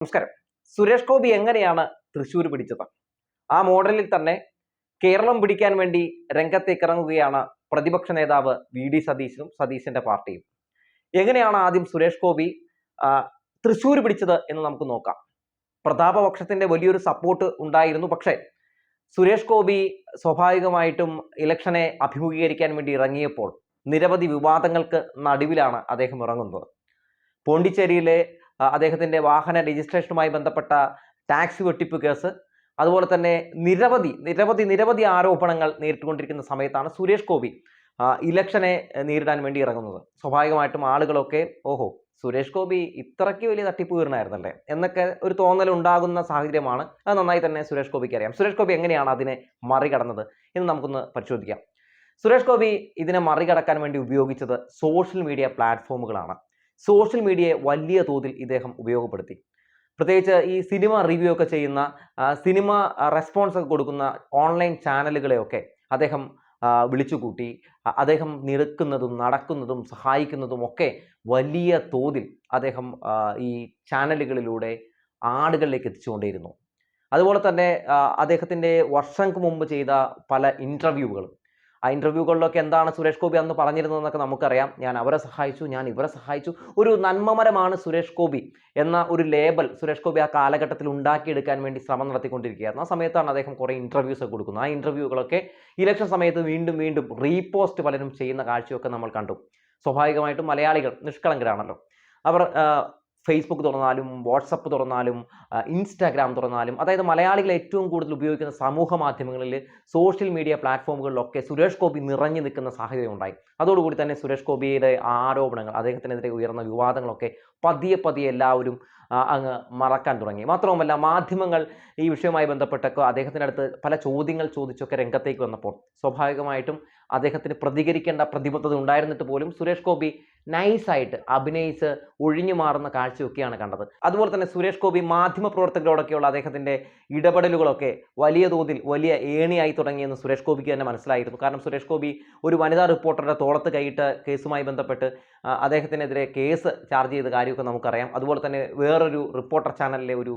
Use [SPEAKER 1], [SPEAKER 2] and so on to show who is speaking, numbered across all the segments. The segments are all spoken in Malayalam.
[SPEAKER 1] നമസ്കാരം. സുരേഷ് ഗോപി എങ്ങനെയാണ് തൃശ്ശൂർ പിടിച്ചത്? ആ മോഡലിൽ തന്നെ കേരളം പിടിക്കാൻ വേണ്ടി രംഗത്തേക്ക് ഇറങ്ങുകയാണ് പ്രതിപക്ഷ നേതാവ് വി.ഡി. സതീശനും സതീശന്റെ പാർട്ടിയും. എങ്ങനെയാണ് ആദ്യം സുരേഷ് ഗോപി തൃശ്ശൂർ പിടിച്ചത് എന്ന് നമുക്ക് നോക്കാം. പ്രതാപപക്ഷത്തിന്റെ വലിയൊരു സപ്പോർട്ട് ഉണ്ടായിരുന്നു. പക്ഷേ സുരേഷ് ഗോപി സ്വാഭാവികമായിട്ടും ഇലക്ഷനെ അഭിമുഖീകരിക്കാൻ വേണ്ടി ഇറങ്ങിയപ്പോൾ നിരവധി വിവാദങ്ങൾക്ക് നടുവിലാണ് അദ്ദേഹം ഇറങ്ങുന്നത്. പോണ്ടിച്ചേരിയിലെ അദ്ദേഹത്തിന്റെ വാഹന രജിസ്ട്രേഷനുമായി ബന്ധപ്പെട്ട ടാക്സ് വെട്ടിപ്പ് കേസ്, അതുപോലെ തന്നെ നിരവധി ആരോപണങ്ങൾ നേരിട്ടുകൊണ്ടിരിക്കുന്ന സമയത്താണ് സുരേഷ് ഗോപി ഇലക്ഷനെ നേരിടാൻ വേണ്ടി ഇറങ്ങുന്നത്. സ്വാഭാവികമായിട്ടും ആളുകളൊക്കെ സുരേഷ് ഗോപി ഇത്രയ്ക്ക് വലിയ തട്ടിപ്പ് വീരനായിരുന്നല്ലേ എന്നൊക്കെ ഒരു തോന്നൽ ഉണ്ടാകുന്ന സാഹചര്യമാണ്. അത് നന്നായി തന്നെ സുരേഷ് ഗോപിക്ക് അറിയാം. സുരേഷ് ഗോപി എങ്ങനെയാണ് അതിനെ മറികടന്നത് എന്ന് നമുക്കൊന്ന് പരിശോധിക്കാം. സുരേഷ് ഗോപി ഇതിനെ മറികടക്കാൻ വേണ്ടി ഉപയോഗിച്ചത് സോഷ്യൽ മീഡിയ പ്ലാറ്റ്ഫോമുകളാണ്. സോഷ്യൽ മീഡിയയെ വലിയ തോതിൽ ഇദ്ദേഹം ഉപയോഗപ്പെടുത്തി. പ്രത്യേകിച്ച് ഈ സിനിമ റിവ്യൂ ഒക്കെ ചെയ്യുന്ന, സിനിമ റെസ്പോൺസ് ഒക്കെ കൊടുക്കുന്ന ഓൺലൈൻ ചാനലുകളെയൊക്കെ അദ്ദേഹം വിളിച്ചുകൂട്ടി. അദ്ദേഹം നിൽക്കുന്നതും നടക്കുന്നതും സഹായിക്കുന്നതും ഒക്കെ വലിയ തോതിൽ അദ്ദേഹം ഈ ചാനലുകളിലൂടെ ആളുകളിലേക്ക് എത്തിച്ചുകൊണ്ടേയിരുന്നു. അതുപോലെ തന്നെ അദ്ദേഹത്തിൻ്റെ വർഷങ്ങൾക്ക് മുമ്പ് ചെയ്ത പല ഇൻ്റർവ്യൂകളും, ആ ഇൻ്റർവ്യൂകളിലൊക്കെ എന്താണ് സുരേഷ് ഗോപി അന്ന് പറഞ്ഞിരുന്നതെന്നൊക്കെ നമുക്കറിയാം. ഞാൻ അവരെ സഹായിച്ചു, ഞാൻ ഇവരെ സഹായിച്ചു. ഒരു നന്മമരമാണ് സുരേഷ് ഗോപി എന്ന ഒരു ലേബൽ സുരേഷ് ഗോപി ആ കാലഘട്ടത്തിൽ ഉണ്ടാക്കിയെടുക്കാൻ വേണ്ടി ശ്രമം നടത്തിക്കൊണ്ടിരിക്കുകയായിരുന്നു. ആ സമയത്താണ് അദ്ദേഹം കുറേ ഇൻ്റർവ്യൂസ് ഒക്കെ കൊടുക്കുന്നത്. ആ ഇൻ്റർവ്യൂകളൊക്കെ ഇലക്ഷൻ സമയത്ത് വീണ്ടും റീപോസ്റ്റ് പലരും ചെയ്യുന്ന കാഴ്ചയൊക്കെ നമ്മൾ കണ്ടു. സ്വാഭാവികമായിട്ടും മലയാളികൾ നിഷ്കളങ്കരാണല്ലോ. അവർ ഫേസ്ബുക്ക് തുറന്നാലും വാട്സപ്പ് തുറന്നാലും ഇൻസ്റ്റാഗ്രാം തുറന്നാലും, അതായത് മലയാളികൾ ഏറ്റവും കൂടുതൽ ഉപയോഗിക്കുന്ന സമൂഹ മാധ്യമങ്ങളിൽ, സോഷ്യൽ മീഡിയ പ്ലാറ്റ്ഫോമുകളിലൊക്കെ സുരേഷ് ഗോപി നിറഞ്ഞു നിൽക്കുന്ന സാഹചര്യം ഉണ്ടായി. അതോടുകൂടി തന്നെ സുരേഷ് ഗോപിയുടെ ആരോപണങ്ങൾ, അദ്ദേഹത്തിനെതിരെ ഉയർന്ന വിവാദങ്ങളൊക്കെ പതിയെ എല്ലാവരും അങ്ങ് മറക്കാൻ തുടങ്ങി. മാത്രവുമല്ല, മാധ്യമങ്ങൾ ഈ വിഷയവുമായി ബന്ധപ്പെട്ടൊക്കെ അദ്ദേഹത്തിൻ്റെ അടുത്ത് പല ചോദ്യങ്ങൾ ചോദിച്ചൊക്കെ രംഗത്തേക്ക് വന്നപ്പോൾ സ്വാഭാവികമായിട്ടും അദ്ദേഹത്തിന് പ്രതികരിക്കേണ്ട പ്രതിബദ്ധത ഉണ്ടായിരുന്നിട്ട് പോലും സുരേഷ് ഗോപി നൈസായിട്ട് അഭിനയിച്ച് ഒഴിഞ്ഞു മാറുന്ന കാഴ്ചയൊക്കെയാണ് കണ്ടത്. അതുപോലെ തന്നെ സുരേഷ് ഗോപി മാധ്യമപ്രവർത്തകരോടൊക്കെയുള്ള അദ്ദേഹത്തിൻ്റെ ഇടപെടലുകളൊക്കെ വലിയ തോതിൽ വലിയ ഏണിയായി തുടങ്ങിയെന്ന് സുരേഷ് ഗോപിക്ക് തന്നെ മനസ്സിലായിരുന്നു. കാരണം സുരേഷ് ഗോപി ഒരു വനിതാ റിപ്പോർട്ടറുടെ തോളത്ത് കൈയിട്ട് കേസുമായി ബന്ധപ്പെട്ട് അദ്ദേഹത്തിനെതിരെ കേസ് ചാർജ് ചെയ്ത കാര്യമൊക്കെ നമുക്കറിയാം. അതുപോലെ തന്നെ വേറൊരു റിപ്പോർട്ടർ ചാനലിലെ ഒരു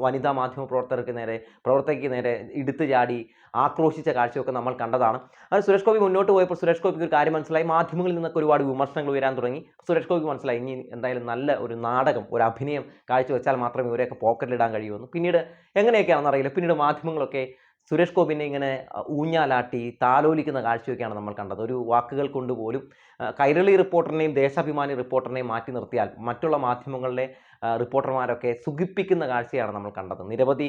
[SPEAKER 1] വനിതാ മാധ്യമ പ്രവർത്തകയ്ക്ക് നേരെ എടുത്തു ചാടി ആക്രോശിച്ച കാഴ്ചയൊക്കെ നമ്മൾ കണ്ടതാണ്. അത് സുരേഷ് ഗോപി മുന്നോട്ട് പോയപ്പോൾ സുരേഷ് ഗോപിക്ക് ഒരു കാര്യം മനസ്സിലായി. മാധ്യമങ്ങളിൽ നിന്നൊക്കെ ഒരുപാട് വിമർശനങ്ങൾ ഉയരാൻ തുടങ്ങി. സുരേഷ് ഗോപിക്ക് മനസ്സിലായി ഇനി എന്തായാലും നല്ല ഒരു നാടകം, ഒരു അഭിനയം കാഴ്ചവെച്ചാൽ മാത്രമേ ഇവരെയൊക്കെ പോക്കറ്റിലിടാൻ കഴിയുമെന്ന്. പിന്നീട് എങ്ങനെയൊക്കെയാണെന്ന് അറിയില്ല, പിന്നീട് മാധ്യമങ്ങളൊക്കെ സുരേഷ് ഗോപിനെ ഇങ്ങനെ ഊഞ്ഞാലാട്ടി താലോലിക്കുന്ന കാഴ്ചയൊക്കെയാണ് നമ്മൾ കണ്ടത്. ഒരു വാക്കുകൾ കൊണ്ടുപോലും കൈരളി റിപ്പോർട്ടറിനെയും ദേശാഭിമാനി റിപ്പോർട്ടറിനെയും മാറ്റി നിർത്തിയാൽ മറ്റുള്ള മാധ്യമങ്ങളിലെ റിപ്പോർട്ടർമാരൊക്കെ സുഖിപ്പിക്കുന്ന കാഴ്ചയാണ് നമ്മൾ കണ്ടത്. നിരവധി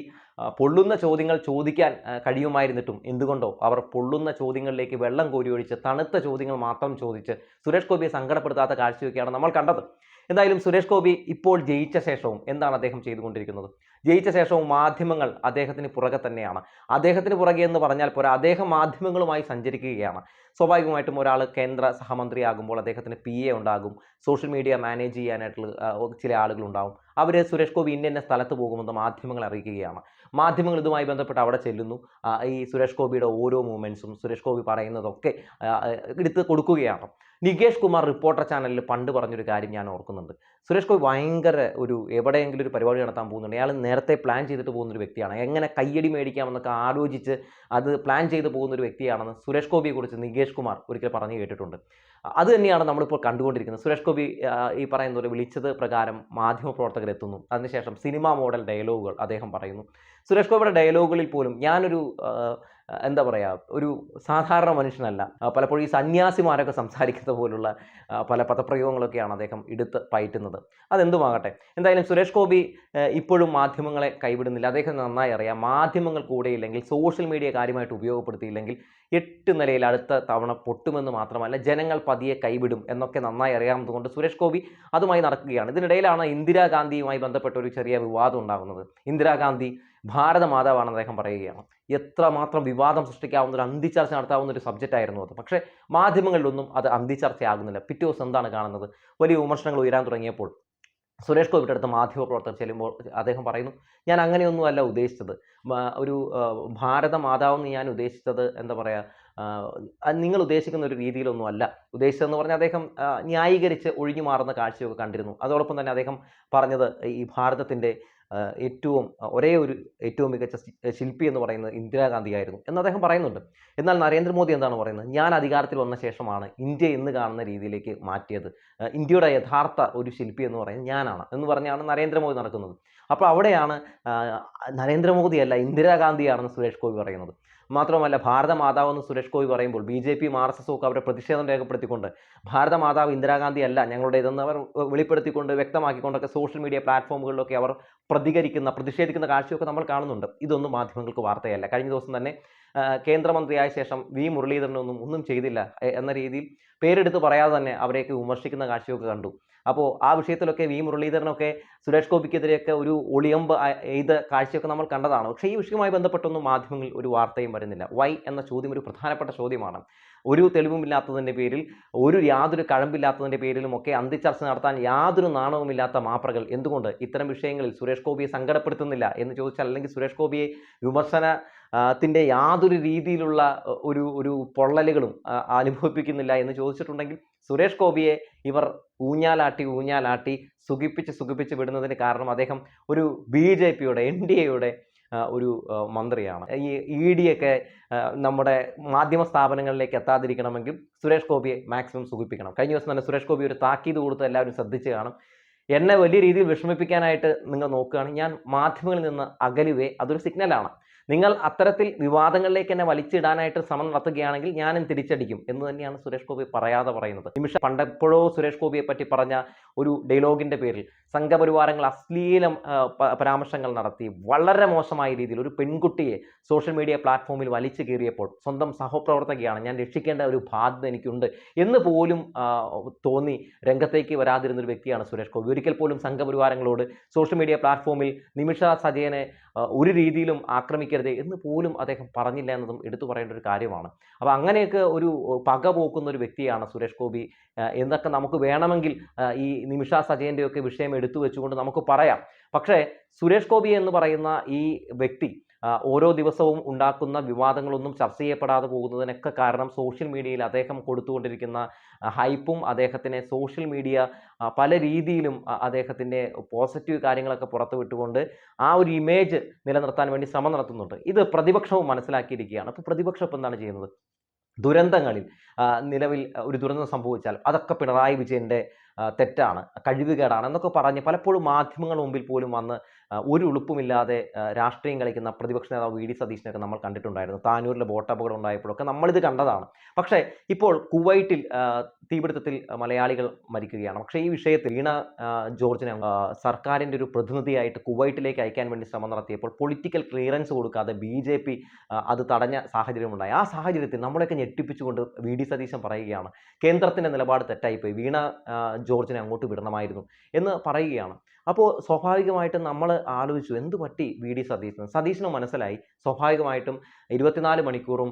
[SPEAKER 1] പൊള്ളുന്ന ചോദ്യങ്ങൾ ചോദിക്കാൻ കഴിയുമായിരുന്നിട്ടും എന്തുകൊണ്ടോ അവർ പൊള്ളുന്ന ചോദ്യങ്ങളിലേക്ക് വെള്ളം കോരിയൊഴിച്ച് തണുത്ത ചോദ്യങ്ങൾ മാത്രം ചോദിച്ച് സുരേഷ് ഗോപിയെ സങ്കടപ്പെടുത്താത്ത കാഴ്ചയൊക്കെയാണ് നമ്മൾ കണ്ടത്. എന്തായാലും സുരേഷ് ഗോപി ഇപ്പോൾ ജയിച്ച ശേഷവും എന്താണ് അദ്ദേഹം ചെയ്തുകൊണ്ടിരിക്കുന്നത്? ജയിച്ച ശേഷവും മാധ്യമങ്ങൾ അദ്ദേഹത്തിന് പുറകെ തന്നെയാണ്. അദ്ദേഹത്തിന് പുറകെ എന്ന് പറഞ്ഞാൽ പോരാ, അദ്ദേഹം മാധ്യമങ്ങളുമായി സഞ്ചരിക്കുകയാണ്. സ്വാഭാവികമായിട്ടും ഒരാൾ കേന്ദ്ര സഹമന്ത്രിയാകുമ്പോൾ അദ്ദേഹത്തിന് PA ഉണ്ടാകും, സോഷ്യൽ മീഡിയ മാനേജ് ചെയ്യാനായിട്ടുള്ള ചില ആളുകളുണ്ടാകും. അവർ സുരേഷ് ഗോപി ഇന്ന സ്ഥലത്ത് പോകുമെന്ന് മാധ്യമങ്ങൾ അറിയിക്കുകയാണ്. മാധ്യമങ്ങൾ ഇതുമായി ബന്ധപ്പെട്ട് അവിടെ ചെല്ലുന്നു. ഈ സുരേഷ് ഗോപിയുടെ ഓരോ മൂവ്മെൻറ്റ്സും സുരേഷ് ഗോപി പറയുന്നതൊക്കെ എടുത്ത് കൊടുക്കുകയാണ്. നികേഷ് കുമാർ റിപ്പോർട്ടർ ചാനലിൽ പണ്ട് പറഞ്ഞൊരു കാര്യം ഞാൻ ഓർക്കുന്നുണ്ട്. സുരേഷ് ഗോപി ഭയങ്കര എവിടെയെങ്കിലും ഒരു പരിപാടി നടത്താൻ പോകുന്നുണ്ട്, അയാൾ നേരത്തെ പ്ലാൻ ചെയ്തിട്ട് പോകുന്നൊരു വ്യക്തിയാണ്. എങ്ങനെ കയ്യടി മേടിക്കാമെന്നൊക്കെ ആലോചിച്ച് അത് പ്ലാൻ ചെയ്ത് പോകുന്നൊരു വ്യക്തിയാണെന്ന് സുരേഷ് ഗോപിയെക്കുറിച്ച് നികേഷ് കുമാർ ഒരിക്കൽ പറഞ്ഞു കേട്ടിട്ടുണ്ട്. അത് തന്നെയാണ് നമ്മളിപ്പോൾ കണ്ടുകൊണ്ടിരിക്കുന്നത്. സുരേഷ് ഗോപി ഈ പറയുന്ന പോലെ വിളിച്ചത് പ്രകാരം മാധ്യമപ്രവർത്തകരെത്തുന്നു. അതിനുശേഷം സിനിമാ മോഡൽ ഡയലോഗുകൾ അദ്ദേഹം പറയുന്നു. സുരേഷ് ഗോപിയുടെ ഡയലോഗുകളിൽ പോലും ഞാനൊരു എന്താ പറയുക, ഒരു സാധാരണ മനുഷ്യനല്ല, പലപ്പോഴും ഈ സന്യാസിമാരൊക്കെ സംസാരിക്കുന്ന പോലുള്ള പല പദപ്രയോഗങ്ങളൊക്കെയാണ് അദ്ദേഹം എടുത്ത് പയറ്റുന്നത്. അതെന്തുമാകട്ടെ, എന്തായാലും സുരേഷ് ഗോപി ഇപ്പോഴും മാധ്യമങ്ങളെ കൈവിടുന്നില്ല. അദ്ദേഹം നന്നായി അറിയാം, മാധ്യമങ്ങൾ കൂടെയില്ലെങ്കിൽ, സോഷ്യൽ മീഡിയ കാര്യമായിട്ട് ഉപയോഗപ്പെടുത്തിയില്ലെങ്കിൽ 8 നിലയിൽ അടുത്ത തവണ പൊട്ടുമെന്ന് മാത്രമല്ല ജനങ്ങൾ പതിയെ കൈവിടും എന്നൊക്കെ നന്നായി അറിയാവുന്നതുകൊണ്ട് സുരേഷ് ഗോപി അതുമായി നടക്കുകയാണ്. ഇതിനിടയിലാണ് ഇന്ദിരാഗാന്ധിയുമായി ബന്ധപ്പെട്ട ഒരു ചെറിയ വിവാദം ഉണ്ടാകുന്നത്. ഇന്ദിരാഗാന്ധി ഭാരതമാതാവാണെന്ന് അദ്ദേഹം പറയുകയാണ്. എത്രമാത്രം വിവാദം സൃഷ്ടിക്കാവുന്ന ഒരു അന്തിച്ചർച്ച നടത്താവുന്ന ഒരു സബ്ജക്റ്റ് ആയിരുന്നു അത്. പക്ഷേ മാധ്യമങ്ങളിലൊന്നും അത് അന്തിച്ചർച്ചയാകുന്നില്ല. പിറ്റേ ദിവസം എന്താണ് കാണുന്നത്? വലിയ വിമർശനങ്ങൾ ഉയരാൻ തുടങ്ങിയപ്പോൾ സുരേഷ് ഗോപിയുടെ അടുത്ത് മാധ്യമപ്രവർത്തകർ ചെല്ലുമ്പോൾ അദ്ദേഹം പറയുന്നു, ഞാൻ അങ്ങനെയൊന്നുമല്ല ഉദ്ദേശിച്ചത്, ഒരു ഭാരത മാതാവെന്ന് ഞാൻ ഉദ്ദേശിച്ചത് എന്താ പറയുക, നിങ്ങൾ ഉദ്ദേശിക്കുന്ന ഒരു രീതിയിലൊന്നും അല്ല ഉദ്ദേശിച്ചതെന്ന് പറഞ്ഞാൽ അദ്ദേഹം ന്യായീകരിച്ച് ഒഴിഞ്ഞു മാറുന്ന കാഴ്ചയൊക്കെ കണ്ടിരുന്നു. അതോടൊപ്പം തന്നെ അദ്ദേഹം പറഞ്ഞത് ഈ ഭാരതത്തിൻ്റെ ഒരേ ഒരു ഏറ്റവും മികച്ച ശില്പി എന്ന് പറയുന്നത് ഇന്ദിരാഗാന്ധിയായിരുന്നു എന്ന് അദ്ദേഹം പറയുന്നുണ്ട്. എന്നാൽ നരേന്ദ്രമോദി എന്താണ് പറയുന്നത്? ഞാൻ അധികാരത്തിൽ വന്ന ശേഷമാണ് ഇന്ത്യ ഇന്ന് കാണുന്ന രീതിയിലേക്ക് മാറ്റിയത്. ഇന്ത്യയുടെ യഥാർത്ഥ ഒരു ശില്പി എന്ന് പറയുന്നത് ഞാനാണ് എന്ന് പറഞ്ഞാണ് നരേന്ദ്രമോദി നടക്കുന്നത്. അപ്പോൾ അവിടെയാണ് നരേന്ദ്രമോദിയല്ല ഇന്ദിരാഗാന്ധിയാണെന്ന് സുരേഷ് ഗോപി പറയുന്നത്. മാത്രമല്ല ഭാരത മാതാവെന്ന് സുരേഷ് ഗോപി പറയുമ്പോൾ BJP-യും RSS ഒക്കെ അവരുടെ പ്രതിഷേധം രേഖപ്പെടുത്തിക്കൊണ്ട് ഭാരത മാതാവ് ഇന്ദിരാഗാന്ധി അല്ല ഞങ്ങളുടേതെന്ന് അവർ വെളിപ്പെടുത്തിക്കൊണ്ട് വ്യക്തമാക്കിക്കൊണ്ടൊക്കെ സോഷ്യൽ മീഡിയ പ്ലാറ്റ്ഫോമുകളിലൊക്കെ അവർ പ്രതിഷേധിക്കുന്ന കാഴ്ചയൊക്കെ നമ്മൾ കാണുന്നുണ്ട്. ഇതൊന്നും മാധ്യമങ്ങൾക്ക് വാർത്തയല്ല. കഴിഞ്ഞ ദിവസം തന്നെ കേന്ദ്രമന്ത്രിയായ ശേഷം ഒന്നും ചെയ്തില്ല എന്ന രീതിയിൽ പേരെടുത്ത് പറയാതെ തന്നെ അവരെയൊക്കെ വിമർശിക്കുന്ന കാഴ്ചയൊക്കെ കണ്ടു. അപ്പോൾ ആ വിഷയത്തിലൊക്കെ മുരളീധരനൊക്കെ സുരേഷ് ഗോപിക്കെതിരെയൊക്കെ ഒരു ഒളിയമ്പ് എയ്ത കാഴ്ചയൊക്കെ നമ്മൾ കണ്ടതാണ്. പക്ഷേ ഈ വിഷയവുമായി ബന്ധപ്പെട്ടൊന്നും മാധ്യമങ്ങളിൽ ഒരു വാർത്തയും വരുന്നില്ല. വൈ എന്ന ചോദ്യം ഒരു പ്രധാനപ്പെട്ട ചോദ്യമാണ്. ഒരു തെളിവുമില്ലാത്തതിൻ്റെ പേരിൽ യാതൊരു കഴമ്പില്ലാത്തതിൻ്റെ പേരിലുമൊക്കെ അന്തിച്ചർച്ച നടത്താൻ യാതൊരു നാണവുമില്ലാത്ത മാപ്രകൾ എന്തുകൊണ്ട് ഇത്തരം വിഷയങ്ങളിൽ സുരേഷ് ഗോപിയെ സങ്കടപ്പെടുത്തുന്നില്ല എന്ന് ചോദിച്ചാൽ, അല്ലെങ്കിൽ സുരേഷ് ഗോപിയെ ത്തിന്റെ യാതൊരു രീതിയിലുള്ള ഒരു പൊള്ളലുകളും അനുഭവിപ്പിക്കുന്നില്ല എന്ന് ചോദിച്ചിട്ടുണ്ടെങ്കിൽ, സുരേഷ് ഗോപിയെ ഇവർ ഊഞ്ഞാലാട്ടി സുഖിപ്പിച്ച് വിടുന്നതിന് കാരണം അദ്ദേഹം ഒരു BJP-യുടെ NDA-യുടെ ഒരു മന്ത്രിയാണ്. ഈ ED ഒക്കെ നമ്മുടെ മാധ്യമ സ്ഥാപനങ്ങളിലേക്ക് എത്താതിരിക്കണമെങ്കിൽ സുരേഷ് ഗോപിയെ മാക്സിമം സുഖിപ്പിക്കണം. കഴിഞ്ഞ ദിവസം തന്നെ സുരേഷ് ഗോപി ഒരു താക്കീത് കൊടുത്ത് എല്ലാവരും ശ്രദ്ധിച്ച് കാണും. എന്നെ വലിയ രീതിയിൽ വിഷമിപ്പിക്കാനായിട്ട് നിങ്ങൾ നോക്കുകയാണെങ്കിൽ ഞാൻ മാധ്യമങ്ങളിൽ നിന്ന് അകലുവേ, അതൊരു സിഗ്നലാണ്. നിങ്ങൾ അത്തരത്തിൽ വിവാദങ്ങളിലേക്ക് എന്നെ വലിച്ചിടാനായിട്ട് ശ്രമം നടത്തുകയാണെങ്കിൽ ഞാനും തിരിച്ചടിക്കും എന്ന് തന്നെയാണ് സുരേഷ് ഗോപി പറയാതെ പറയുന്നത്. പണ്ടെപ്പോഴോ സുരേഷ് ഗോപിയെ പറ്റി പറഞ്ഞ ഒരു ഡയലോഗിന്റെ പേരിൽ സംഘപരിവാരങ്ങൾ അശ്ലീലം പരാമർശങ്ങൾ നടത്തി വളരെ മോശമായ രീതിയിൽ ഒരു പെൺകുട്ടിയെ സോഷ്യൽ മീഡിയ പ്ലാറ്റ്ഫോമിൽ വലിച്ചു കയറിയപ്പോൾ സ്വന്തം സഹപ്രവർത്തകയാണ്, ഞാൻ രക്ഷിക്കേണ്ട ഒരു ബാധ്യത എനിക്കുണ്ട് എന്ന് പോലും തോന്നി രംഗത്തേക്ക് വരാതിരുന്നൊരു വ്യക്തിയാണ് സുരേഷ് ഗോപി. ഒരിക്കൽ പോലും സംഘപരിവാരങ്ങളോട് സോഷ്യൽ മീഡിയ പ്ലാറ്റ്ഫോമിൽ നിമിഷ സജയനെ ഒരു രീതിയിലും ആക്രമിക്കരുത് എന്ന് പോലും അദ്ദേഹം പറഞ്ഞില്ല എന്നതും എടുത്തു പറയേണ്ട ഒരു കാര്യമാണ്. അപ്പോൾ അങ്ങനെയൊക്കെ ഒരു പക പോക്കുന്ന ഒരു വ്യക്തിയാണ് സുരേഷ് ഗോപി എന്നൊക്കെ നമുക്ക് വേണമെങ്കിൽ ഈ നിമിഷ സജയൻ്റെയൊക്കെ വിഷയം എടുത്തു വെച്ചുകൊണ്ട് നമുക്ക് പറയാം. പക്ഷേ സുരേഷ് ഗോപി എന്ന് പറയുന്ന ഈ വ്യക്തി ഓരോ ദിവസവും ഉണ്ടാക്കുന്ന വിവാദങ്ങളൊന്നും ചർച്ച ചെയ്യപ്പെടാതെ പോകുന്നതിനൊക്കെ കാരണം സോഷ്യൽ മീഡിയയിൽ അദ്ദേഹം കൊടുത്തുകൊണ്ടിരിക്കുന്ന ഹൈപ്പും അദ്ദേഹത്തിനെ സോഷ്യൽ മീഡിയ പല രീതിയിലും അദ്ദേഹത്തിൻ്റെ പോസിറ്റീവ് കാര്യങ്ങളൊക്കെ പുറത്തു വിട്ടുകൊണ്ട് ആ ഒരു ഇമേജ് നിലനിർത്താൻ വേണ്ടി ശ്രമം നടത്തുന്നുണ്ട്. ഇത് പ്രതിപക്ഷവും മനസ്സിലാക്കിയിരിക്കുകയാണ്. അപ്പോൾ പ്രതിപക്ഷം ഇപ്പം എന്താണ് ചെയ്യുന്നത്? ദുരന്തങ്ങളിൽ നിലവിൽ ഒരു ദുരന്തം സംഭവിച്ചാൽ അതൊക്കെ പിണറായി വിജയൻ്റെ തെറ്റാണ്, കഴിവുകേടാണ് എന്നൊക്കെ പറഞ്ഞ് പലപ്പോഴും മാധ്യമങ്ങളുടെ മുമ്പിൽ പോലും വന്ന് ഒരു ഉളുപ്പുമില്ലാതെ രാഷ്ട്രീയം കളിക്കുന്ന പ്രതിപക്ഷ നേതാവ് VD സതീശനൊക്കെ നമ്മൾ കണ്ടിട്ടുണ്ടായിരുന്നു. താനൂരിലെ ബോട്ട് അപകടം ഉണ്ടായപ്പോഴൊക്കെ നമ്മളിത് കണ്ടതാണ്. പക്ഷേ ഇപ്പോൾ കുവൈറ്റിൽ തീപിടുത്തത്തിൽ മലയാളികൾ മരിക്കുകയാണ്. പക്ഷേ ഈ വിഷയത്തിൽ വീണ ജോർജിനെ സർക്കാരിൻ്റെ ഒരു പ്രതിനിധിയായിട്ട് കുവൈറ്റിലേക്ക് അയക്കാൻ വേണ്ടി ശ്രമം നടത്തിയപ്പോൾ പൊളിറ്റിക്കൽ ക്ലിയറൻസ് കൊടുക്കാതെ BJP അത് തടഞ്ഞ സാഹചര്യമുണ്ടായി. ആ സാഹചര്യത്തിൽ നമ്മളെയൊക്കെ ഞെട്ടിപ്പിച്ചുകൊണ്ട് VD സതീശൻ പറയുകയാണ്, കേന്ദ്രത്തിൻ്റെ നിലപാട് തെറ്റായിപ്പോയി, വീണ ജോർജിനെ അങ്ങോട്ട് വിടണമായിരുന്നു എന്ന് പറയുകയാണ്. അപ്പോൾ സ്വാഭാവികമായിട്ടും നമ്മൾ ആലോചിച്ചു, എന്ത് പറ്റി VD സതീശന് മനസ്സിലായി സ്വാഭാവികമായിട്ടും 24 മണിക്കൂറും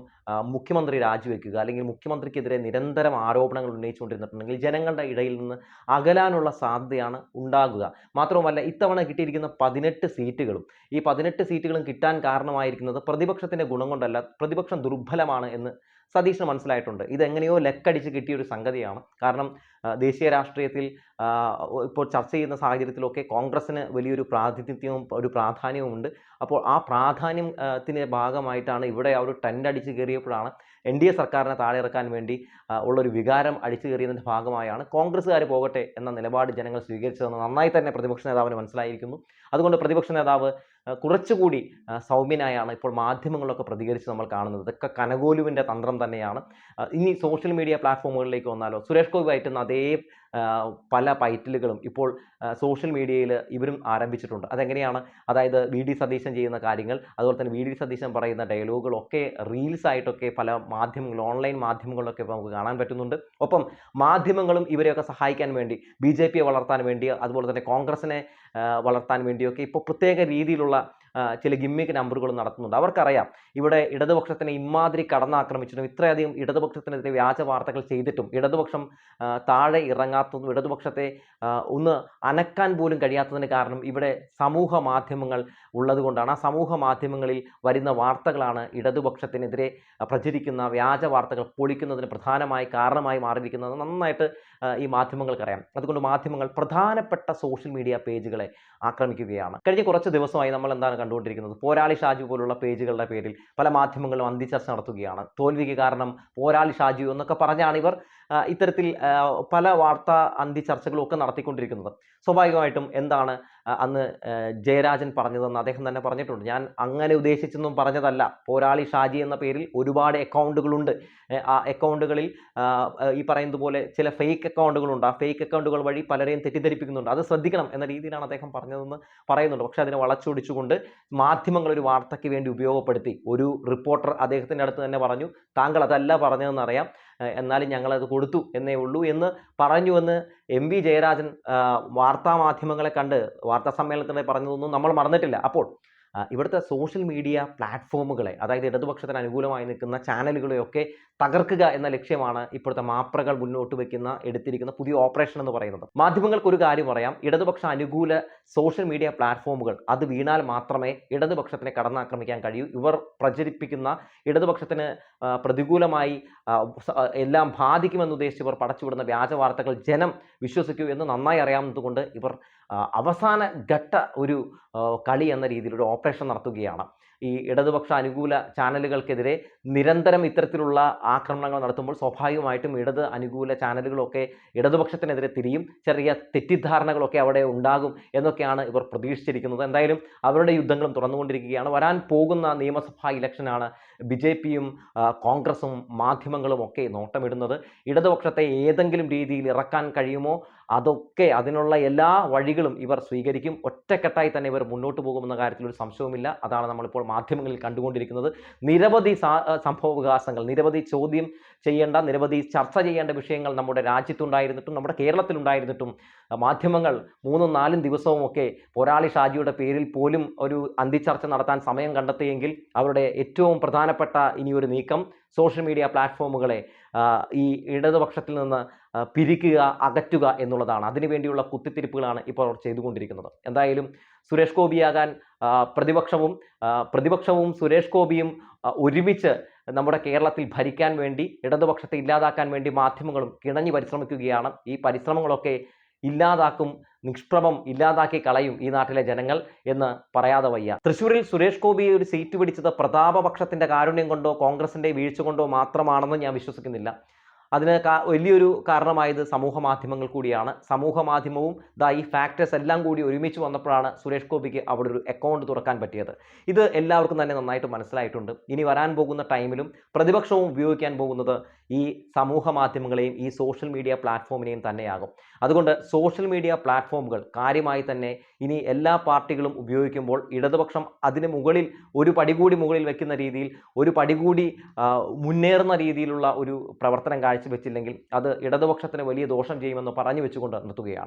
[SPEAKER 1] മുഖ്യമന്ത്രി രാജിവെക്കുക, അല്ലെങ്കിൽ മുഖ്യമന്ത്രിക്കെതിരെ നിരന്തരം ആരോപണങ്ങൾ ഉന്നയിച്ചുകൊണ്ടിരുന്നിട്ടുണ്ടെങ്കിൽ ജനങ്ങളുടെ ഇടയിൽ നിന്ന് അകലാനുള്ള സാധ്യതയാണ് ഉണ്ടാകുക. മാത്രവുമല്ല ഇത്തവണ കിട്ടിയിരിക്കുന്ന 18 സീറ്റുകളും ഈ 18 സീറ്റുകളും കിട്ടാൻ കാരണമായിരിക്കുന്നത് പ്രതിപക്ഷത്തിൻ്റെ ഗുണം കൊണ്ടല്ല, പ്രതിപക്ഷം ദുർബലമാണ് എന്ന് സതീശന് മനസ്സിലായിട്ടുണ്ട്. ഇതെങ്ങനെയോ ലക്കടിച്ച് കിട്ടിയൊരു സംഗതിയാണ്. കാരണം ദേശീയ രാഷ്ട്രീയത്തിൽ ഇപ്പോൾ ചർച്ച ചെയ്യുന്ന സാഹചര്യത്തിലൊക്കെ കോൺഗ്രസ്സിന് വലിയൊരു പ്രാതിനിധ്യവും ഒരു പ്രാധാന്യവും ഉണ്ട്. അപ്പോൾ ആ പ്രാധാന്യത്തിൻ്റെ ഭാഗമായിട്ടാണ് ഇവിടെ ആ ഒരു ടെൻഡ് അടിച്ച് കയറിയപ്പോഴാണ് NDA സർക്കാരിനെ താഴെ ഇറക്കാൻ വേണ്ടി ഉള്ളൊരു വികാരം അടിച്ചു കയറിയതിൻ്റെ ഭാഗമായാണ് കോൺഗ്രസ്സുകാർ പോകട്ടെ എന്ന നിലപാട് ജനങ്ങൾ സ്വീകരിച്ചതെന്ന് നന്നായി തന്നെ പ്രതിപക്ഷ നേതാവിന് മനസ്സിലായിരിക്കുന്നു. അതുകൊണ്ട് പ്രതിപക്ഷ നേതാവ് കുറച്ചുകൂടി സൗമ്യനായാണ് ഇപ്പോൾ മാധ്യമങ്ങളൊക്കെ പ്രതികരിച്ച് നമ്മൾ കാണുന്നത്. ഇതൊക്കെ കനകോലുവിൻ്റെ തന്ത്രം തന്നെയാണ്. ഇനി സോഷ്യൽ മീഡിയ പ്ലാറ്റ്ഫോമുകളിലേക്ക് വന്നാലോ, സുരേഷ് ഗോപി പയറ്റുന്ന അതേ പല പൈറ്റിലുകളും ഇപ്പോൾ സോഷ്യൽ മീഡിയയിൽ ഇവരും ആരംഭിച്ചിട്ടുണ്ട്. അതെങ്ങനെയാണ്? അതായത് VD സതീശൻ ചെയ്യുന്ന കാര്യങ്ങൾ, അതുപോലെ തന്നെ VD സതീശൻ പറയുന്ന ഡയലോഗുകളൊക്കെ റീൽസ് ആയിട്ടൊക്കെ പല മാധ്യമങ്ങൾ, ഓൺലൈൻ മാധ്യമങ്ങളിലൊക്കെ നമുക്ക് കാണാൻ പറ്റുന്നുണ്ട്. ഒപ്പം മാധ്യമങ്ങളും ഇവരെയൊക്കെ സഹായിക്കാൻ വേണ്ടി, BJPയെ വളർത്താൻ വേണ്ടി, അതുപോലെ തന്നെ കോൺഗ്രസിനെ വളർത്താൻ വേണ്ടിയൊക്കെ ഇപ്പോൾ പ്രത്യേക രീതിയിലുള്ള ചില ഗിമ്മിക്ക് നമ്പറുകൾ നടത്തുന്നുണ്ട്. അവർക്കറിയാം ഇവിടെ ഇടതുപക്ഷത്തിനെ ഇമാതിരി കടന്നാക്രമിച്ചിട്ടും ഇത്രയധികം ഇടതുപക്ഷത്തിനെതിരെ വ്യാജ വാർത്തകൾ ചെയ്തിട്ടും ഇടതുപക്ഷം താഴെ ഇറങ്ങാത്തതും ഇടതുപക്ഷത്തെ ഒന്ന് അനക്കാൻ പോലും കഴിയാത്തതിന് കാരണം ഇവിടെ സമൂഹ മാധ്യമങ്ങൾ ഉള്ളതുകൊണ്ടാണ്. ആ സമൂഹ മാധ്യമങ്ങളിൽ വരുന്ന വാർത്തകളാണ് ഇടതുപക്ഷത്തിനെതിരെ പ്രചരിക്കുന്ന വ്യാജ വാർത്തകൾ പൊളിക്കുന്നതിന് കാരണമായി മാറിയിരിക്കുന്നത് നന്നായിട്ട് ഈ മാധ്യമങ്ങൾക്കറിയാം. അതുകൊണ്ട് മാധ്യമങ്ങൾ പ്രധാനപ്പെട്ട സോഷ്യൽ മീഡിയ പേജുകളെ ആക്രമിക്കുകയാണ്. കഴിഞ്ഞ കുറച്ച് ദിവസമായി നമ്മൾ എന്താണ് കണ്ടുകൊണ്ടിരിക്കുന്നത്? പോരാളി ഷാജു പോലുള്ള പേജുകളുടെ പേരിൽ പല മാധ്യമങ്ങളും അന്തിച്ചർച്ച നടത്തുകയാണ്. തോൽവിക്ക് കാരണം പോരാളി ഷാജു എന്നൊക്കെ പറഞ്ഞാണ് ഇവർ ഇത്തരത്തിൽ പല വാർത്താ അന്തിച്ചർച്ചകളും ഒക്കെ നടത്തിക്കൊണ്ടിരിക്കുന്നത്. സ്വാഭാവികമായിട്ടും എന്താണ് അന്ന് ജയരാജൻ പറഞ്ഞതെന്ന് അദ്ദേഹം തന്നെ പറഞ്ഞിട്ടുണ്ട്. ഞാൻ അങ്ങനെ ഉദ്ദേശിച്ചൊന്നും പറഞ്ഞതല്ല. പോരാളി ഷാജി എന്ന പേരിൽ ഒരുപാട് അക്കൗണ്ടുകളുണ്ട്. ആ അക്കൗണ്ടുകളിൽ ഈ പറയുന്നത് പോലെ ചില ഫേക്ക് അക്കൗണ്ടുകളുണ്ട്. ആ ഫേക്ക് അക്കൗണ്ടുകൾ വഴി പലരെയും തെറ്റിദ്ധരിപ്പിക്കുന്നുണ്ട്. അത് ശ്രദ്ധിക്കണം എന്ന രീതിയിലാണ് അദ്ദേഹം പറഞ്ഞതെന്ന് പറയുന്നുണ്ട്. പക്ഷെ അതിനെ വളച്ചൊടിച്ചുകൊണ്ട് മാധ്യമങ്ങൾ ഒരു വാർത്തയ്ക്ക് വേണ്ടി ഉപയോഗപ്പെടുത്തി. ഒരു റിപ്പോർട്ടർ അദ്ദേഹത്തിൻ്റെ അടുത്ത് തന്നെ പറഞ്ഞു, താങ്കൾ അതല്ല പറഞ്ഞതെന്നറിയാം, എന്നാലും ഞങ്ങളത് കൊടുത്തു എന്നേ ഉള്ളൂ എന്ന് പറഞ്ഞുവെന്ന് എം.വി. ജയരാജൻ വാർത്താ മാധ്യമങ്ങളെ കണ്ട് വാർത്താ സമ്മേളനത്തിനിടെ പറഞ്ഞതൊന്നും നമ്മൾ മറന്നിട്ടില്ല. അപ്പോൾ ഇവിടുത്തെ സോഷ്യൽ മീഡിയ പ്ലാറ്റ്ഫോമുകളെ, അതായത് ഇടതുപക്ഷത്തിന് അനുകൂലമായി നിൽക്കുന്ന ചാനലുകളെയൊക്കെ തകർക്കുക എന്ന ലക്ഷ്യമാണ് ഇപ്പോഴത്തെ മാപ്രകൾ മുന്നോട്ട് വയ്ക്കുന്ന എടുത്തിരിക്കുന്ന പുതിയ ഓപ്പറേഷൻ എന്ന് പറയുന്നത്. മാധ്യമങ്ങൾക്ക് ഒരു കാര്യം പറയാം, ഇടതുപക്ഷ അനുകൂല സോഷ്യൽ മീഡിയ പ്ലാറ്റ്ഫോമുകൾ അത് വീണാൽ മാത്രമേ ഇടതുപക്ഷത്തിനെ കടന്നാക്രമിക്കാൻ കഴിയൂ. ഇവർ പ്രചരിപ്പിക്കുന്ന ഇടതുപക്ഷത്തിന് പ്രതികൂലമായി എല്ലാം ബാധിക്കുമെന്ന് ഉദ്ദേശിച്ച് ഇവർ പടച്ചുവിടുന്ന വ്യാജ വാർത്തകൾ ജനം വിശ്വസിക്കൂ എന്ന് നന്നായി അറിയാവുന്നതുകൊണ്ട് ഇവർ അവസാന ഘട്ട ഒരു കളി എന്ന രീതിയിൽ ഒരു ഓപ്പറേഷൻ നടത്തുകയാണ്. ഈ ഇടതുപക്ഷ അനുകൂല ചാനലുകൾക്കെതിരെ നിരന്തരം ഇത്തരത്തിലുള്ള ആക്രമണങ്ങൾ നടത്തുമ്പോൾ സ്വാഭാവികമായിട്ടും ഇടത് അനുകൂല ചാനലുകളൊക്കെ ഇടതുപക്ഷത്തിനെതിരെ തിരിയും. ചെറിയ തെറ്റിദ്ധാരണകളൊക്കെ അവിടെ ഉണ്ടാകും എന്നൊക്കെയാണ് ഇവർ പ്രതീക്ഷിച്ചിരിക്കുന്നത്. എന്തായാലും അവരുടെ യുദ്ധങ്ങളും തുറന്നുകൊണ്ടിരിക്കുകയാണ്. വരാൻ പോകുന്ന നിയമസഭാ ഇലക്ഷനാണ് ബി.ജെ.പിയും കോൺഗ്രസും മാധ്യമങ്ങളും ഒക്കെ നോട്ടമിടുന്നത്. ഇടതുപക്ഷത്തെ ഏതെങ്കിലും രീതിയിൽ ഇറക്കാൻ കഴിയുമോ അതൊക്കെ അതിനുള്ള എല്ലാ വഴികളും ഇവർ സ്വീകരിക്കും. ഒറ്റക്കെട്ടായി തന്നെ ഇവർ മുന്നോട്ട് പോകുമെന്ന കാര്യത്തിൽ ഒരു സംശയവുമില്ല. അതാണ് നമ്മളിപ്പോൾ മാധ്യമങ്ങളിൽ കണ്ടുകൊണ്ടിരിക്കുന്നത്. നിരവധി സംഭവവികാസങ്ങൾ, നിരവധി ചോദ്യം ചെയ്യേണ്ട, നിരവധി ചർച്ച ചെയ്യേണ്ട വിഷയങ്ങൾ നമ്മുടെ രാജ്യത്തുണ്ടായിരുന്നിട്ടും നമ്മുടെ കേരളത്തിലുണ്ടായിരുന്നിട്ടും മാധ്യമങ്ങൾ 3-4 ദിവസവും ഒക്കെ പോരാളി ഷാജിയുടെ പേരിൽ പോലും ഒരു അന്തിച്ചർച്ച നടത്താൻ സമയം കണ്ടെത്തിയെങ്കിൽ അവരുടെ ഏറ്റവും പ്രധാനപ്പെട്ട ഇനിയൊരു നീക്കം സോഷ്യൽ മീഡിയ പ്ലാറ്റ്ഫോമുകളെ ഈ ഇടതുപക്ഷത്തിൽ നിന്ന് പിരിക്കുക, അകറ്റുക എന്നുള്ളതാണ്. അതിനുവേണ്ടിയുള്ള കുത്തിത്തിരിപ്പുകളാണ് ഇപ്പോൾ അവർ ചെയ്തുകൊണ്ടിരിക്കുന്നത്. എന്തായാലും സുരേഷ് ഗോപിയാകാൻ പ്രതിപക്ഷവും സുരേഷ് ഗോപിയും ഒരുമിച്ച് നമ്മുടെ കേരളത്തിൽ ഭരിക്കാൻ വേണ്ടി, ഇടതുപക്ഷത്തെ ഇല്ലാതാക്കാൻ വേണ്ടി മാധ്യമങ്ങളും കിണഞ്ഞു പരിശ്രമിക്കുകയാണ്. ഈ പരിശ്രമങ്ങളൊക്കെ ഇല്ലാതാക്കും, നിഷ്പ്രഭം ഇല്ലാതാക്കി കളയും ഈ നാട്ടിലെ ജനങ്ങൾ എന്ന് പറയാതെ വയ്യ. തൃശ്ശൂരിൽ സുരേഷ് ഗോപിയെ ഒരു സീറ്റ് പിടിച്ചത് പ്രതാപപക്ഷത്തിന്റെ കാരുണ്യം കൊണ്ടോ കോൺഗ്രസിന്റെ വീഴ്ച കൊണ്ടോ മാത്രമാണെന്ന് ഞാൻ വിശ്വസിക്കുന്നില്ല. അതിന് വലിയൊരു കാരണമായത് സമൂഹ മാധ്യമങ്ങൾ കൂടിയാണ്. സമൂഹ മാധ്യമവും ഈ ഫാക്ടേഴ്സ് എല്ലാം കൂടി ഒരുമിച്ച് വന്നപ്പോഴാണ് സുരേഷ് ഗോപിക്ക് അവിടെ ഒരു അക്കൗണ്ട് തുറക്കാൻ പറ്റിയത്. ഇത് എല്ലാവർക്കും തന്നെ നന്നായിട്ട് മനസ്സിലായിട്ടുണ്ട്. ഇനി വരാൻ പോകുന്ന ടൈമിലും പ്രതിപക്ഷവും ഉപയോഗിക്കാൻ പോകുന്നത് ഈ സമൂഹ മാധ്യമങ്ങളെയും ഈ സോഷ്യൽ മീഡിയ പ്ലാറ്റ്ഫോമിനെയും തന്നെയാകും. അതുകൊണ്ട് സോഷ്യൽ മീഡിയ പ്ലാറ്റ്ഫോമുകൾ കാര്യമായി തന്നെ ഇനി എല്ലാ പാർട്ടികളും ഉപയോഗിക്കുമ്പോൾ ഇടതുപക്ഷം അതിന് മുകളിൽ ഒരു പടി കൂടി മുകളിൽ വെക്കുന്ന രീതിയിൽ, ഒരു പടി കൂടി മുന്നേറുന്ന രീതിയിലുള്ള ഒരു പ്രവർത്തനം കാഴ്ചവെച്ചില്ലെങ്കിൽ അത് ഇടതുപക്ഷത്തിന് വലിയ ദോഷം ചെയ്യുമെന്ന് പറഞ്ഞു വെച്ചുകൊണ്ട് നിർത്തുകയാണ്.